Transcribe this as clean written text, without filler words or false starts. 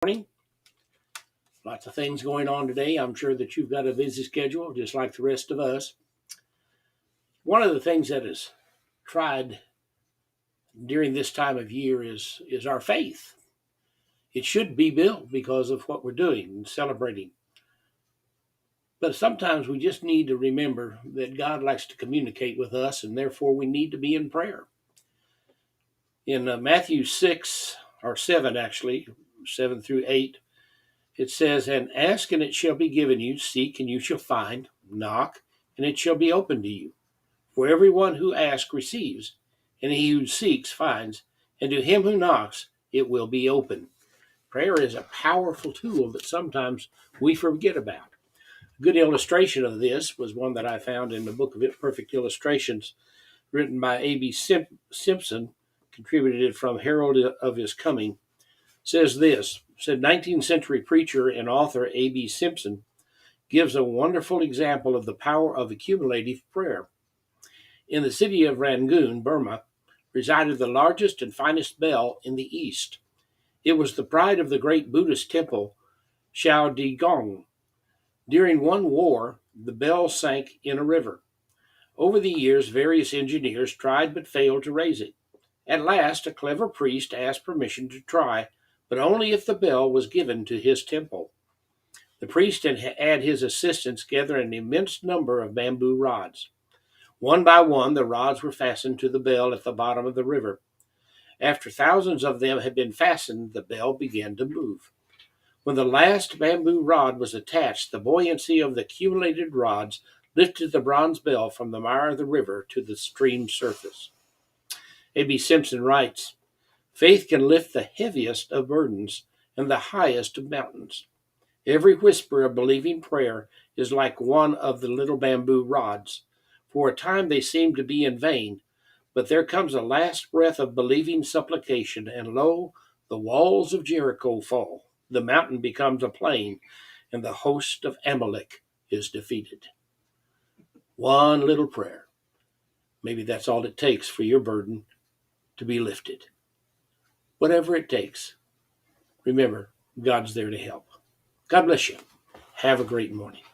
Morning. Lots of things going on today. I'm sure that you've got a busy schedule, just like the rest of us. One of the things that is tried during this time of year is our faith. It should be built because of what we're doing and celebrating. But sometimes we just need to remember that God likes to communicate with us, and therefore we need to be in prayer. In Matthew 6, or 7 actually, 7 through 8, it says, "And ask, and it shall be given you. Seek, and you shall find. Knock, and it shall be opened to you. For everyone who asks receives, and he who seeks finds, and to him who knocks it will be open." Prayer is a powerful tool that sometimes we forget about. A good illustration of this was one that I found in the book of Perfect Illustrations, written by A.B. Simpson, contributed from Herald of His Coming. Says this, 19th century preacher and author A.B. Simpson gives a wonderful example of the power of accumulative prayer. In the city of Rangoon, Burma, resided the largest and finest bell in the East. It was the pride of the great Buddhist temple, Shao Di Gong. During one war, the bell sank in a river. Over the years, various engineers tried but failed to raise it. At last, a clever priest asked permission to try, but only if the bell was given to his temple. The priest and his assistants gathered an immense number of bamboo rods. One by one, the rods were fastened to the bell at the bottom of the river. After thousands of them had been fastened, the bell began to move. When the last bamboo rod was attached, the buoyancy of the accumulated rods lifted the bronze bell from the mire of the river to the stream's surface. A.B. Simpson writes, "Faith can lift the heaviest of burdens and the highest of mountains. Every whisper of believing prayer is like one of the little bamboo rods. For a time they seem to be in vain, but there comes a last breath of believing supplication, and lo, the walls of Jericho fall. The mountain becomes a plain, and the host of Amalek is defeated." One little prayer. Maybe that's all it takes for your burden to be lifted. Whatever it takes, remember, God's there to help. God bless you. Have a great morning.